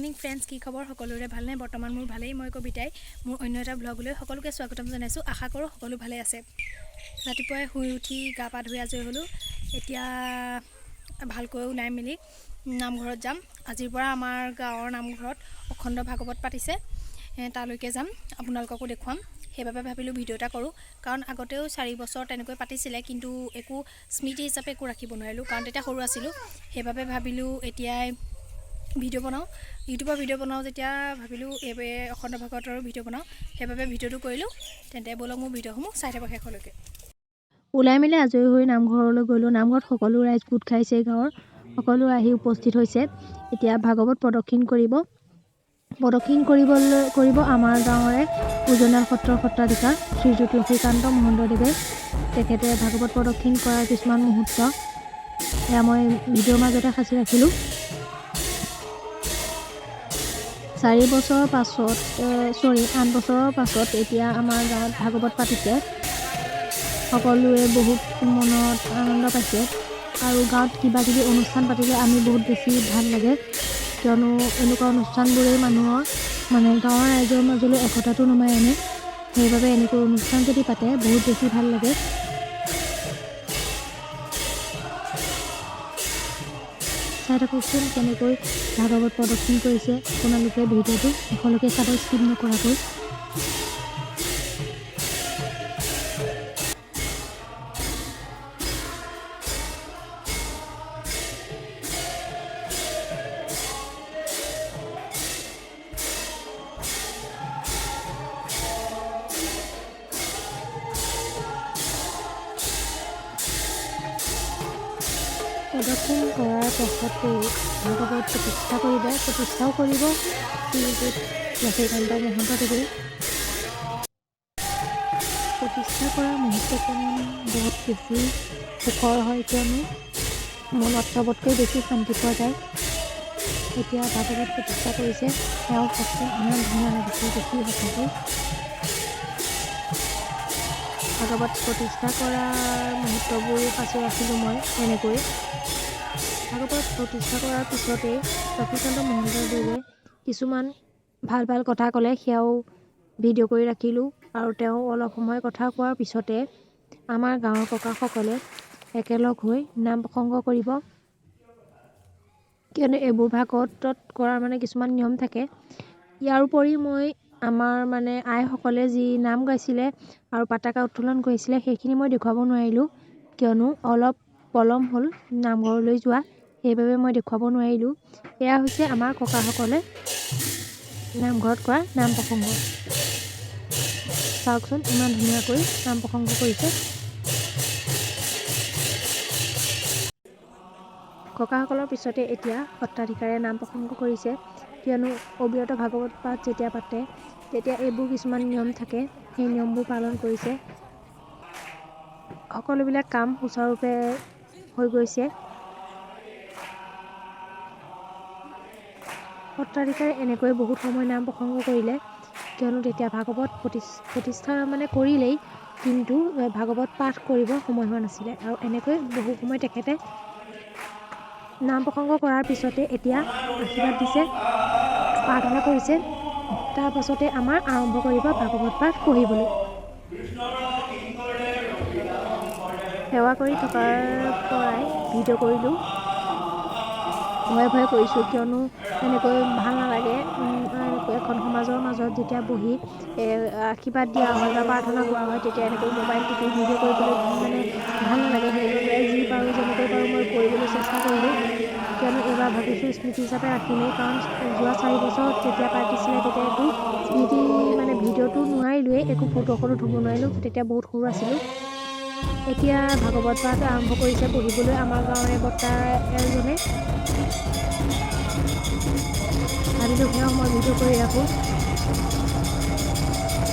Morning friends, কি খবৰ? সকলোৰে ভালনে? বৰ্তমান মোৰ ভালেই। মই কবিতাই মোৰ অন্য এটা ব্লগলৈ সকলোকে স্বাগতম জনাইছোঁ। আশা কৰোঁ সকলো ভালে আছে। ৰাতিপুৱাই শুই উঠি গা পা ধুই আজৰি হ'লোঁ। এতিয়া ভালকৈ ওলাই মেলি নামঘৰত যাম। আজিৰ পৰা আমাৰ গাঁৱৰ নামঘৰত অখণ্ড ভাগৱত পাতিছে, তালৈকে যাম, আপোনালোককো দেখুৱাম। সেইবাবে ভাবিলোঁ ভিডিঅ' এটা কৰোঁ, কাৰণ আগতেও 4 বছৰ তেনেকৈ পাতিছিলে, কিন্তু একো স্মৃতি হিচাপে একো ৰাখিব নোৱাৰিলোঁ, কাৰণ তেতিয়া সৰু আছিলোঁ। সেইবাবে ভাবিলোঁ এতিয়াই ভিডিঅ' বনাওঁ, ইউটিউবৰ ভিডিঅ' বনাওঁ। যেতিয়া ভাবিলোঁ অখণ্ড ভাগৱতৰো ভিডিঅ' বনাওঁ, সেইবাবে ভিডিঅ'টো কৰিলোঁ। তেন্তে ব'লক মোৰ ভিডিঅ'সমূহ চাই থাকক শেষলৈকে। ওলাই মেলি আজৰি হৈ নামঘৰলৈ গ'লোঁ। নামঘৰত সকলো ৰাইজ গোট খাইছে, গাঁৱৰ সকলো আহি উপস্থিত হৈছে। এতিয়া ভাগৱত প্ৰদক্ষিণ কৰিব আমাৰ গাঁৱৰে উজনাল সত্ৰৰ সত্ৰাধিকাৰ শ্ৰীযুত লক্ষীকান্ত মহন্তদেৱে। তেখেতে ভাগৱত প্ৰদক্ষিণ কৰাৰ কিছুমান মুহূৰ্ত এয়া মই ভিডিঅ'ৰ মাজতে সাঁচি ৰাখিলোঁ। 8 বছৰৰ পাছত এতিয়া আমাৰ গাঁৱত ভাগৱত পাতিছে। সকলোৱে বহুত মনত আনন্দ পাইছে, আৰু গাঁৱত কিবা কিবি অনুষ্ঠান পাতিলে আমি বহুত বেছি ভাল লাগে, কিয়নো এনেকুৱা অনুষ্ঠানবোৰেই মানুহৰ গাঁৱৰ ৰাইজৰ মাজলৈ একতাটো নমাই আনে। সেইবাবে এনেকৈ অনুষ্ঠান যদি পাতে বহুত বেছি ভাল লাগে। চাই থাককচোন কেনেকৈ ভাগৱত প্ৰদক্ষিণ কৰিছে আপোনালোকে। ভিডিঅ'টো শেষলৈকে চাব, স্কিপ নকৰাকৈ। প্ৰদক্ষিণ কৰাৰ পাছতেই ভাগৱত প্ৰতিষ্ঠাও কৰিব শ্ৰীযুত লক্ষীকান্ত মহন্তদেৱে। প্ৰতিষ্ঠা কৰা মুহূৰ্তকণ বহুত বেছি সুখৰ হয়, কিয়নো মনত চবতকৈ বেছি শান্তি পোৱা যায়। এতিয়া ভাগৱত প্ৰতিষ্ঠা কৰিছে, সেয়াও সঁচাকৈ ইমান ধুনীয়া লাগিছে দেখি। সঁচাকৈ ভাগৱত প্ৰতিষ্ঠা কৰাৰ মুহূৰ্তবোৰ সাঁচি ৰাখিলোঁ মই এনেকৈ। ভাগৱত প্ৰতিষ্ঠা কৰাৰ পিছতেই লক্ষীকান্ত মহন্তদেৱে কিছুমান ভাল ভাল কথা ক'লে, সেয়াও ভিডিঅ' কৰি ৰাখিলোঁ। আৰু তেওঁ অলপ সময় কথা কোৱাৰ পিছতে আমাৰ গাঁৱৰ ককাসকলে একেলগ হৈ নাম প্ৰসংগ কৰিব, কিয়নো এইবোৰ ভাগৱতত কৰাৰ কিছুমান নিয়ম থাকে। ইয়াৰোপৰি মই আমাৰ আইসকলে যি নাম গাইছিলে আৰু পতাকা উত্তোলন কৰিছিলে, সেইখিনি মই দেখুৱাব নোৱাৰিলোঁ, কিয়নো অলপ পলম হ'ল নামঘৰলৈ যোৱা। সেইবাবে মই দেখুৱাব নোৱাৰিলোঁ। এয়া হৈছে আমাৰ ককাসকলে নামঘৰত কৰা নাম প্ৰসংগ। চাওকচোন ইমান ধুনীয়াকৈ নাম প্ৰসংগ কৰিছে। ককাসকলৰ পিছতে এতিয়া সত্ৰাধিকাৰে নাম প্ৰসংগ কৰিছে, কিয়নো অবিৰত ভাগৱত পাঠ যেতিয়া পাতে তেতিয়া এইবোৰ কিছুমান নিয়ম থাকে, সেই নিয়মবোৰ পালন কৰিছে। সকলোবিলাক কাম সুচাৰুৰূপে হৈ গৈছে। সত্ৰাধিকাৰে এনেকৈ বহুত সময় নাম প্ৰসংগ কৰিলে, কিয়নো তেতিয়া ভাগৱত প্ৰতিষ্ঠা কৰিলেই, কিন্তু ভাগৱত পাঠ কৰিব সময় হোৱা নাছিলে। আৰু এনেকৈ বহু সময় তেখেতে নাম প্ৰসংগ কৰাৰ পিছতে এতিয়া আশীৰ্বাদ দিছে, প্ৰাৰ্থনা কৰিছে। তাৰ পাছতে আমাৰ আৰম্ভ কৰিব ভাগৱত পাঠ পঢ়িবলৈ। সেৱা কৰি থকাৰ পৰাই ভিডিঅ' কৰিলোঁ। ভয়ে ভয়ে কৰিছোঁ, কিয়নো এনেকৈ ভাল নালাগে। এনেকৈ এখন সমাজৰ মাজত যেতিয়া বহি আশীৰ্বাদ দিয়া হয় বা প্ৰাৰ্থনা কৰা হয়, তেতিয়া এনেকৈ মোবাইল টিপি ভিডিঅ' কৰিবলৈ ভাল নালাগে। সেইবাবে যি পাৰোঁ যেনেকৈ পাৰোঁ মই কৰিবলৈ চেষ্টা কৰিলোঁ, কিয়নো এইবাৰ ভাবিছোঁ স্মৃতি হিচাপে ৰাখিমেই। কাৰণ যোৱা 4 বছৰত যেতিয়া পাতিছিলে তেতিয়া একো স্মৃতি ভিডিঅ'টো নোৱাৰিলোৱেই, একো ফটো অকণো ধুব নোৱাৰিলোঁ, তেতিয়া বহুত সৰু আছিলোঁ। এতিয়া ভাগৱত পাঠ আৰম্ভ কৰিছে পঢ়িবলৈ আমাৰ গাঁৱৰে বৰ্তা এজনে। ভাবিলোঁ সেয়াও মই ভিডিঅ' কৰি ৰাখোঁ।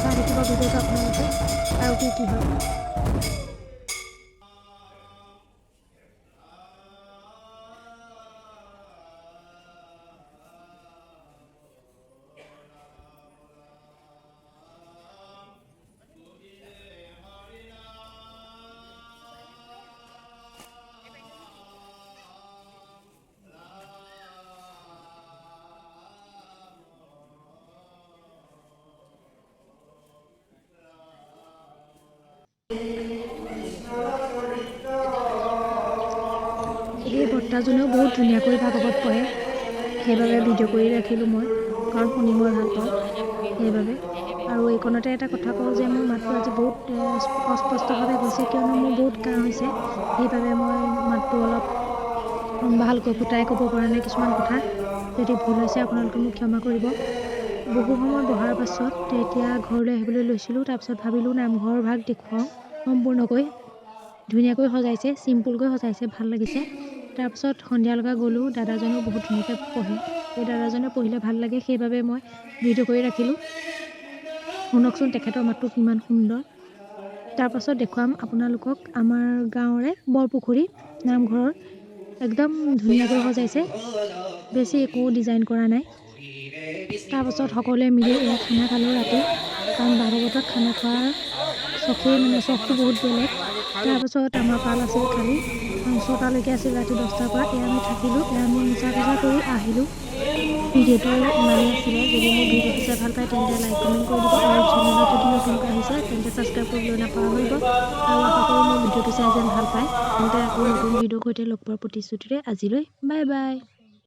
চাই থাকিব ভিডিঅ'টো আপোনালোকে আৰু কি হয়। দাদাজনেও বহুত ধুনীয়াকৈ ভাগৱত পঢ়ে, সেইবাবে ভিডিঅ' কৰি ৰাখিলোঁ মই, কাৰণ শুনি মই ভাল পাওঁ সেইবাবে। আৰু এইকণতে এটা কথা কওঁ যে মোৰ মাতটো আজি বহুত অস্পষ্টভাৱে গৈছে, কিয়নো মোৰ বহুত কাহ হৈছে, সেইবাবে মই মাতটো অলপ ভালকৈ ফুটাই ক'ব পৰা নাই কিছুমান কথা। যদি ভুল হৈছে আপোনালোকে মোক ক্ষমা কৰিব। বহু সময় বহাৰ পাছত এতিয়া ঘৰলৈ আহিবলৈ লৈছিলোঁ। তাৰপিছত ভাবিলোঁ নামঘৰ ভাগ দেখুৱাওঁ সম্পূৰ্ণকৈ। ধুনীয়াকৈ সজাইছে, চিম্পুলকৈ সজাইছে, ভাল লাগিছে। তাৰপিছত সন্ধিয়া লগা গ'লোঁ, দাদাজনেও বহুত ধুনীয়াকৈ পঢ়ে, সেই দাদাজনে পঢ়িলে ভাল লাগে, সেইবাবে মই ভিডিঅ' কৰি ৰাখিলোঁ। শুনকচোন তেখেতৰ মাতটো কিমান সুন্দৰ। তাৰপাছত দেখুৱাম আপোনালোকক আমাৰ গাঁৱৰে বৰপুখুৰী নামঘৰৰ একদম ধুনীয়াকৈ সজাইছে, বেছি একো ডিজাইন কৰা নাই। তাৰপাছত সকলোৱে মিলি এয়া খানা খালোঁ ৰাতি, কাৰণ ভাগৱতত খানা খোৱাৰ চখটো বহুত বেলেগ। তাৰপাছত আমাৰ পাল আছিল কালি 6টালৈকে আছিল, ৰাতি 10টাৰ পৰা। এয়া আমি থাকিলোঁ, এয়া আমি মোচা কোচা কৰি আহিলোঁ। ভিডিঅ'টো ইমানেই আছিলে। যদি মোৰ ভিডিঅ'টো চাই ভাল পায় তেন্তে লাইক কমেণ্ট কৰি দিব, আৰু চেনেলত যদি নতুনকৈ আহিছে তেন্তে ছাবস্ক্ৰাইব কৰিবলৈ নাপাহৰিব। আৰু আশা কৰোঁ মোৰ ভিডিঅ'টো চাই যেন ভাল পায়। তেন্তে আকৌ নতুন ভিডিঅ'ৰ সৈতে লগ পোৱাৰ প্ৰতিশ্ৰুতিৰে আজিলৈ বাই বাই।